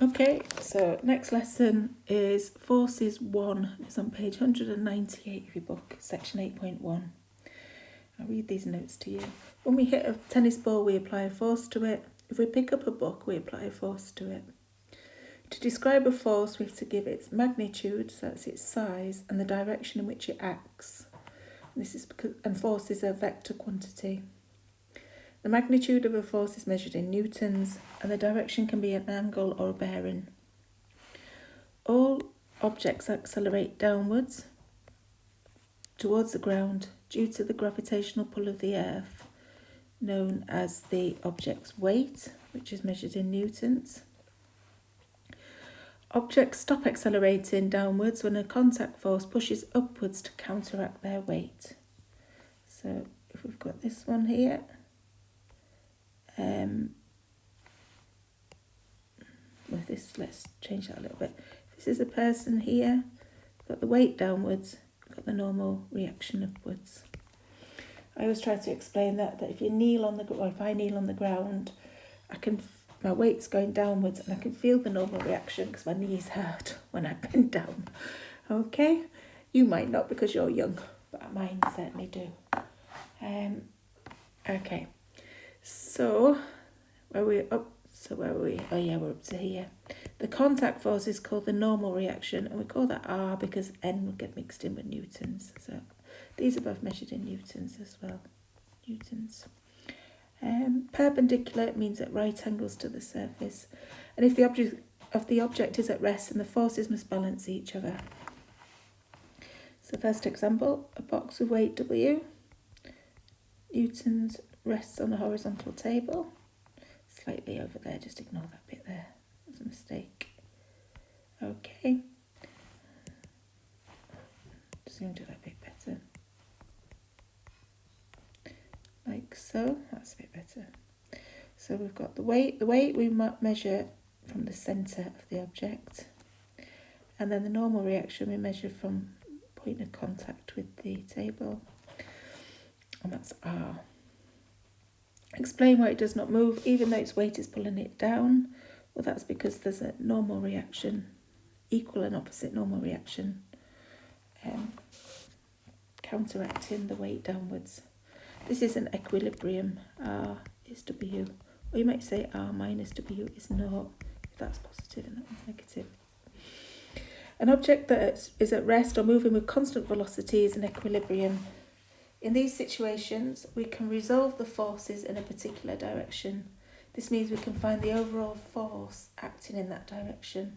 Okay, so next lesson is Forces 1. It's on page 198 of your book, section 8.1. I'll read these notes to you. When we hit a tennis ball, we apply a force to it. If we pick up a book, we apply a force to it. To describe a force, we have to give its magnitude, so that's its size, and the direction in which it acts. This is because, and force is a vector quantity. The magnitude of a force is measured in newtons, and the direction can be an angle or a bearing. All objects accelerate downwards towards the ground due to the gravitational pull of the earth, known as the object's weight, which is measured in newtons. Objects stop accelerating downwards when a contact force pushes upwards to counteract their weight. So if we've got this one here, with this, let's change that a little bit. If this is a person here, we've got the weight downwards, we've got the normal reaction upwards. I always try to explain that if you kneel on the, or if I kneel on the ground, my weight's going downwards and I can feel the normal reaction because my knees hurt when I bend down. Okay, you might not because you're young, but mine certainly do. Okay, so where we're up. So where are we? Oh yeah, we're up to here. The contact force is called the normal reaction, and we call that R because N would get mixed in with newtons. So these are both measured in newtons as well. Newtons. Perpendicular means at right angles to the surface, and if the object is at rest, then the forces must balance each other. So first example, a box with weight W, newtons, rests on a horizontal table. Slightly over there, just ignore that bit there. There's a mistake. Okay. Just going to do that a bit better. Like so. That's a bit better. So we've got the weight. The weight we measure from the centre of the object. And then the normal reaction we measure from point of contact with the table. And that's R. Explain why it does not move, even though its weight is pulling it down. Well, that's because there's a normal reaction, equal and opposite normal reaction, counteracting the weight downwards. This is an equilibrium. R is W. Or you might say R minus W is naught, if that's positive and that one's negative. An object that is at rest or moving with constant velocity is an equilibrium. In these situations, we can resolve the forces in a particular direction. This means we can find the overall force acting in that direction.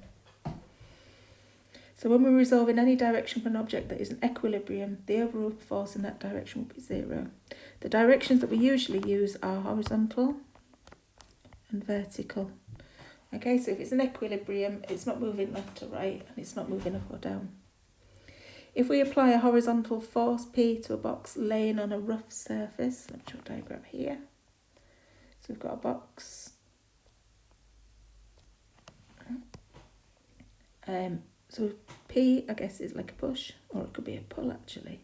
So when we resolve in any direction for an object that is an equilibrium, the overall force in that direction will be 0. The directions that we usually use are horizontal and vertical. Okay, so if it's an equilibrium, it's not moving left to right and it's not moving up or down. If we apply a horizontal force P to a box laying on a rough surface, let me draw a diagram here. So we've got a box. So P, I guess, is like a push, or it could be a pull actually.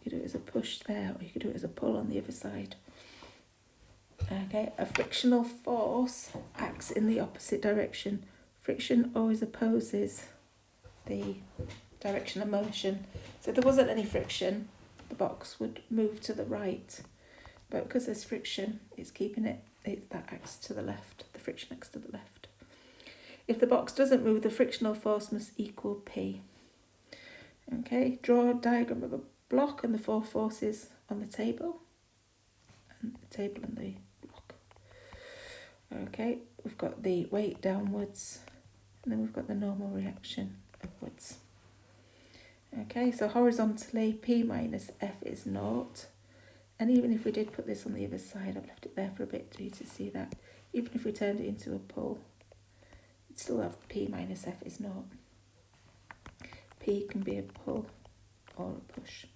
You could do it as a push there, or you could do it as a pull on the other side. Okay, a frictional force acts in the opposite direction. Friction always opposes the direction of motion. So if there wasn't any friction, the box would move to the right. But because there's friction, it's keeping it, that acts to the left. The friction acts to the left. If the box doesn't move, the frictional force must equal P. Okay, draw a diagram of a block and the 4 forces on the table. And the table and the block. Okay, we've got the weight downwards, and then we've got the normal reaction upwards. Okay, so horizontally, P minus F is naught. And even if we did put this on the other side, I've left it there for a bit for you to see that. Even if we turned it into a pull, we'd still have P minus F is naught. P can be a pull or a push.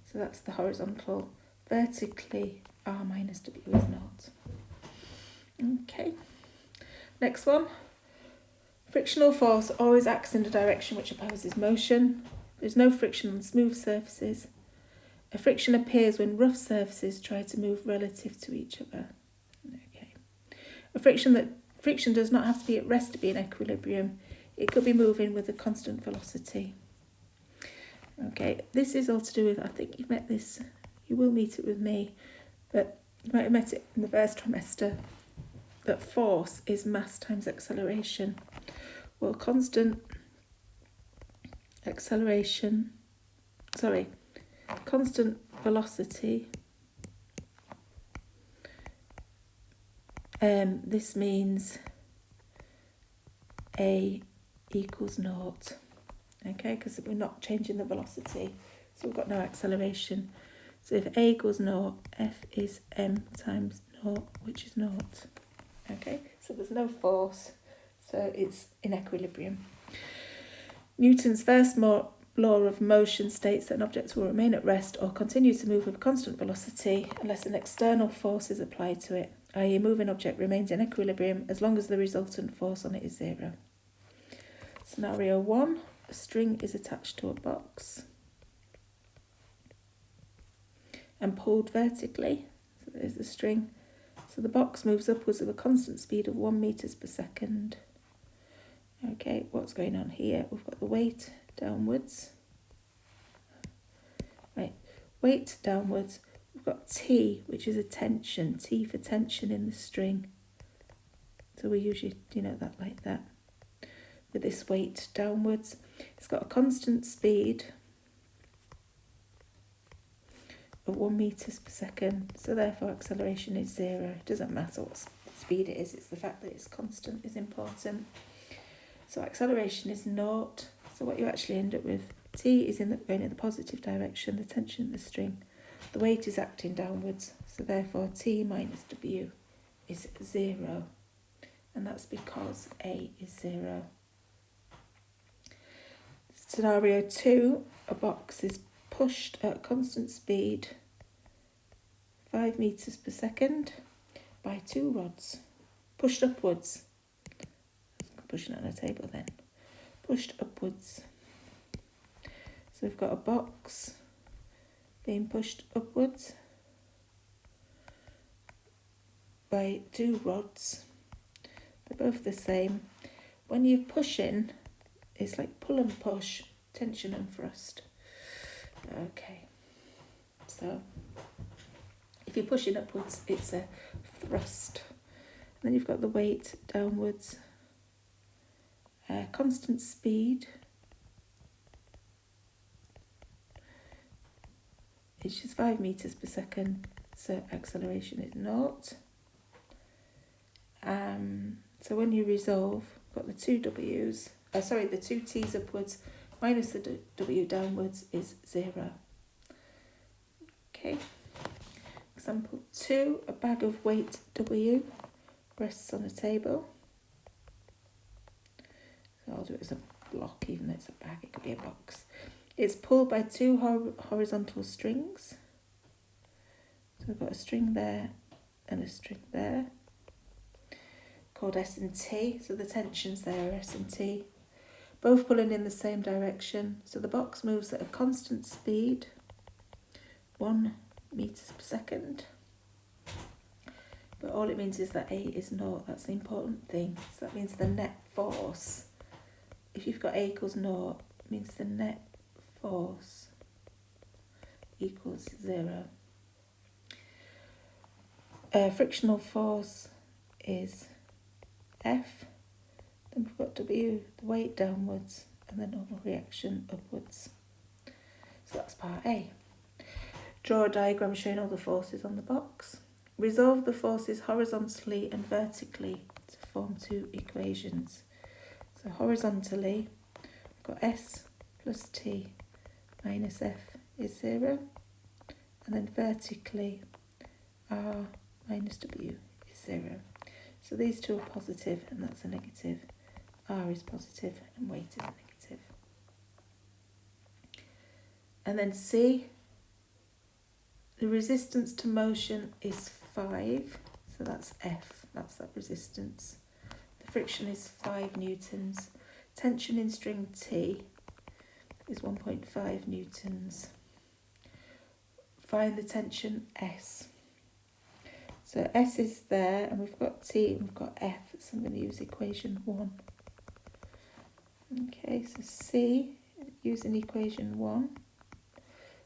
So that's the horizontal. Vertically, R minus W is naught. Okay, next one. Frictional force always acts in a direction which opposes motion. There's no friction on smooth surfaces. A friction appears when rough surfaces try to move relative to each other. Okay. A friction that friction does not have to be at rest to be in equilibrium. It could be moving with a constant velocity. Okay, this is all to do with, I think you've met this, you will meet it with me, but you might have met it in the first trimester, that force is mass times acceleration. Well, constant velocity, this means A equals naught, okay, because we're not changing the velocity, so we've got no acceleration. So if A equals naught, F is m times naught, which is naught. Okay, so there's no force, so it's in equilibrium. Newton's first law of motion states that an object will remain at rest or continue to move with a constant velocity unless an external force is applied to it, i.e. a moving object remains in equilibrium as long as the resultant force on it is zero. Scenario 1, a string is attached to a box and pulled vertically. So there's the string. So the box moves upwards with a constant speed of 1 meters per second. Okay, what's going on here? We've got the weight downwards. Right, weight downwards. We've got T, which is a tension. T for tension in the string. So we usually denote that like that. With this weight downwards. It's got a constant speed of 1 meters per second. So therefore acceleration is zero. It doesn't matter what speed it is. It's the fact that it's constant is important. So acceleration is naught. So what you actually end up with, T is going in the positive direction, the tension in the string. The weight is acting downwards, so therefore T minus W is 0. And that's because A is 0. Scenario 2, a box is pushed at constant speed, 5 meters per second, by 2 rods, pushed upwards. Pushing it on a table then. Pushed upwards. So we've got a box being pushed upwards by 2 rods. They're both the same. When you're pushing, it's like pull and push, tension and thrust. Okay. So if you're pushing upwards, it's a thrust. And then you've got the weight downwards. Constant speed, it's just 5 meters per second, so acceleration is naught. So when you resolve, got the 2 W's, the 2 T's upwards minus the W downwards is 0. Okay. Example 2, a bag of weight W rests on a table. I'll do it as a block, even though it's a bag, it could be a box. It's pulled by 2 horizontal strings. So we've got a string there and a string there, called S and T. So the tensions there are S and T. Both pulling in the same direction. So the box moves at a constant speed, 1 meters per second. But all it means is that A is naught. That's the important thing. So that means the net force, if you've got A equals naught, it means the net force equals 0. Frictional force is F. Then we've got W, the weight downwards, and the normal reaction upwards. So that's part A. Draw a diagram showing all the forces on the box. Resolve the forces horizontally and vertically to form 2 equations. So horizontally, we've got S plus T minus F is 0. And then vertically, R minus W is 0. So these two are positive and that's a negative. R is positive and weight is negative. And then C, the resistance to motion is 5. So that's F, that's that resistance. The friction is 5 newtons. Tension in string T is 1.5 newtons. Find the tension S. So S is there, and we've got T and we've got F, so I'm going to use equation 1. Okay, so C, using equation 1,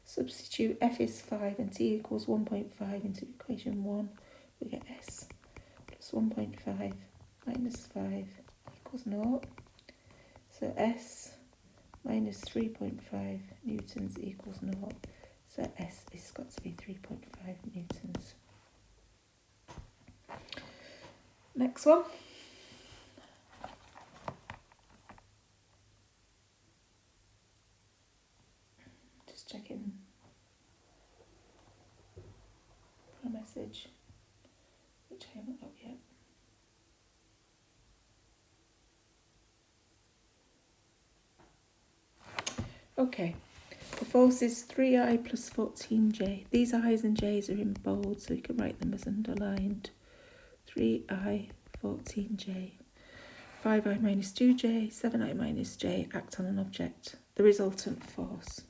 substitute F is 5 and T equals 1.5 into equation 1, we get S plus 1.5 minus 5 equals 0. So S minus 3.5 newtons equals 0. So S has got to be 3.5 newtons. Next one. Just checking for a message, which I haven't got yet. Okay, the force is 3I plus 14J. These I's and J's are in bold, so you can write them as underlined. 3I, 14J. 5I minus 2J, 7I minus J act on an object. The resultant force.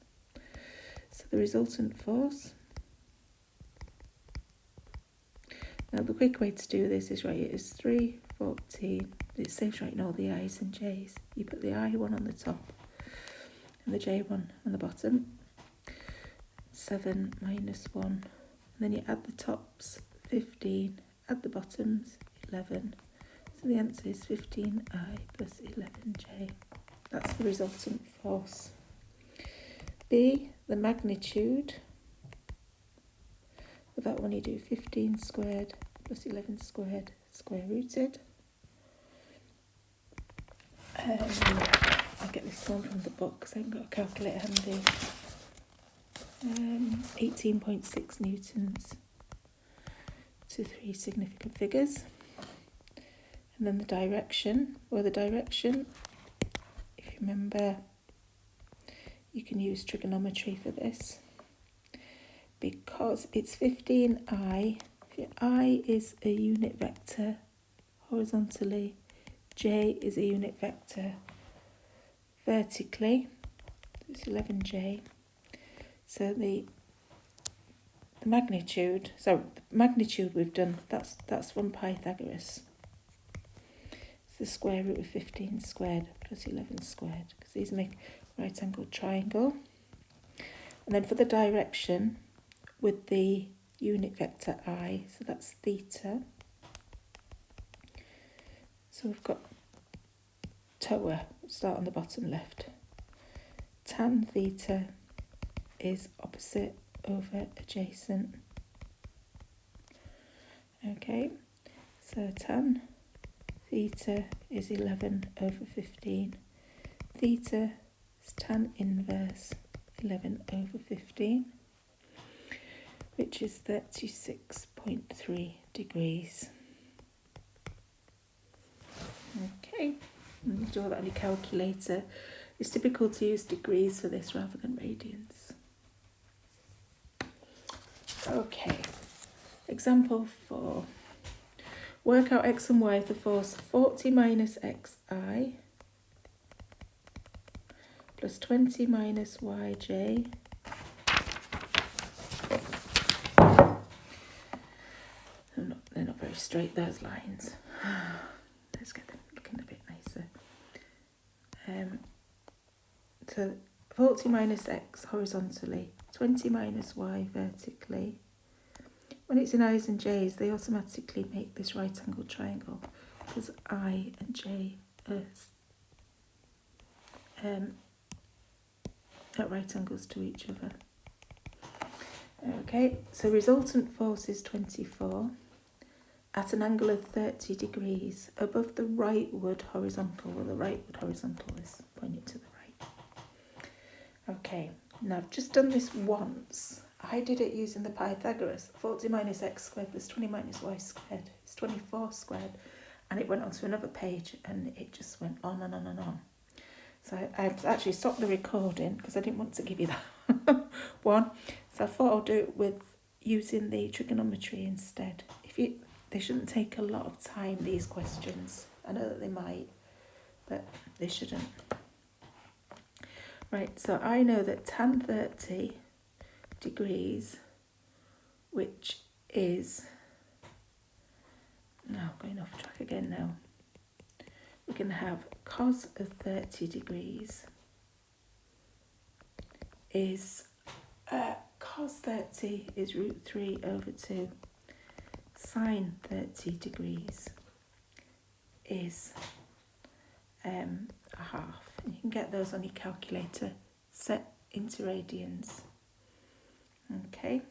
So the resultant force. Now the quick way to do this is write it as 3, 14. It saves writing all the I's and J's. You put the I one on the top and the J one on the bottom. 7 minus 1. And then you add the tops, 15. Add the bottoms, 11. So the answer is 15I plus 11J. That's the resultant force. B, the magnitude. For that one you do 15 squared plus 11 squared square rooted. I'll get this one from the book because I haven't got a calculator handy. 18.6 newtons to 3 significant figures. And then the direction, if you remember, you can use trigonometry for this. Because it's 15I, if your I is a unit vector horizontally, J is a unit vector vertically, it's 11J. So the magnitude we've done, that's from Pythagoras. It's the square root of 15 squared plus 11 squared, because these make a right angled triangle. And then for the direction, with the unit vector I, so that's theta. So we've got TOA, start on the bottom left. Tan theta is opposite over adjacent. Okay, so tan theta is 11 over 15. Theta is tan inverse 11 over 15, which is 36.3 degrees. Okay, and do all that on your calculator. It's typical to use degrees for this rather than radians. Okay, example 4. Work out x and y with the force 40 minus xi plus 20 minus yj they're not very straight, those lines. Let's get them looking a bit nicer. So 40 minus x horizontally, 20 minus y vertically. When it's in i's and j's, they automatically make this right angled triangle because I and j are at right angles to each other. Okay, so resultant force is 24 at an angle of 30 degrees above the rightward horizontal. Well, the rightward horizontal is pointing to the right. Okay, now I've just done this once. I did it using the Pythagoras. 40 minus x squared plus 20 minus y squared is 24 squared. And it went on to another page and it just went on and on and on. So I actually stopped the recording because I didn't want to give you that one. So I thought I'll do it with using the trigonometry instead. They shouldn't take a lot of time, these questions. I know that they might, but they shouldn't. Right, so I know that tan 30 degrees, which is Now, going off track again now. We're going to have cos of 30 degrees is, cos 30 is root 3 over 2. Sine 30 degrees is a half. You can get those on your calculator set into radians. Okay.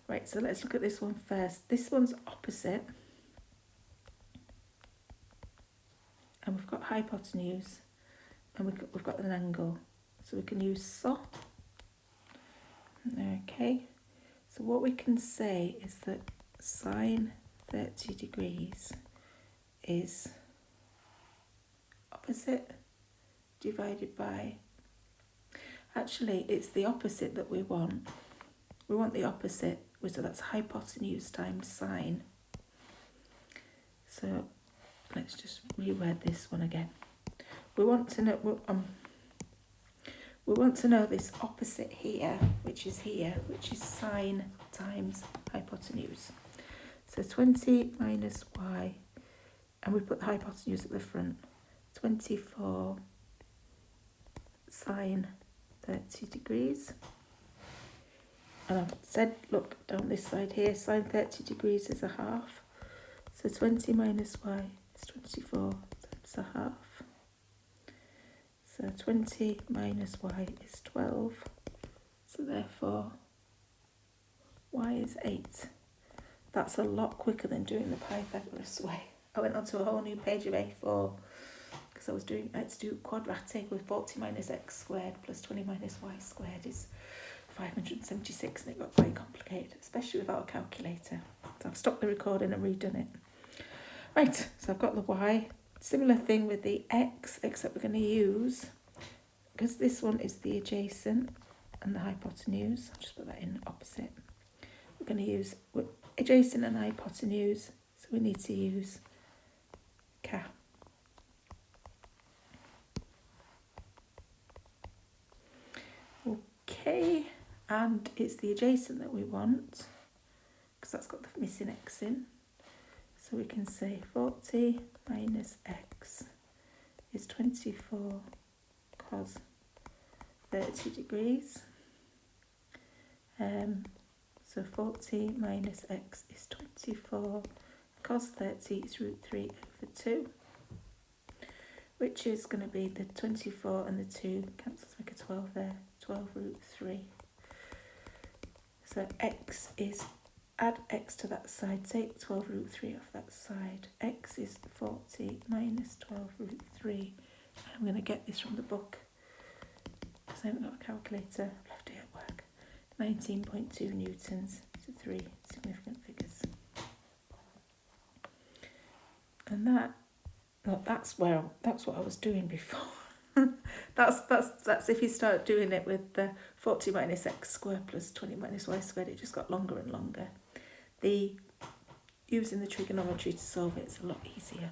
Right, so let's look at this one first. This one's opposite. And we've got hypotenuse. And we've got an angle. So we can use SO. Okay. So what we can say is that sine 30 degrees is opposite divided by... Actually, it's the opposite that we want. We want the opposite, so that's hypotenuse times sine. So let's just reword this one again. We want to know this opposite here, which is sine times hypotenuse. So 20 minus y, and we put the hypotenuse at the front. 24 sine 30 degrees. And I've said, look, down this side here, sine 30 degrees is a half. So 20 minus y is 24, that's a half. So 20 minus y is 12. So therefore, y is 8. That's a lot quicker than doing the Pythagoras way. I went on to a whole new page of A4 because I had to do quadratic with 40 minus x squared plus 20 minus y squared is 576, and it got quite complicated, especially without a calculator. So I've stopped the recording and redone it. Right, so I've got the y. Similar thing with the x, except we're going to use, because this one is the adjacent and the hypotenuse, I'll just put that in opposite. We're going to use adjacent and hypotenuse, so we need to use K. Okay. And it's the adjacent that we want, because that's got the missing x in. So we can say 40 minus x is 24 cos 30 degrees. So 40 minus x is 24 cos 30 is root 3 over 2, which is going to be the 24 and the 2 cancels, make a 12 there, 12 root 3. So x is, add x to that side, take 12 root 3 off that side. X is 40 minus 12 root 3. I'm going to get this from the book because I haven't got a calculator. I've left it at work. 19.2 newtons to 3 significant figures. And that's what I was doing before. That's if you start doing it with the 40 minus x squared plus 20 minus y squared, it just got longer and longer. Using the trigonometry to solve it is a lot easier.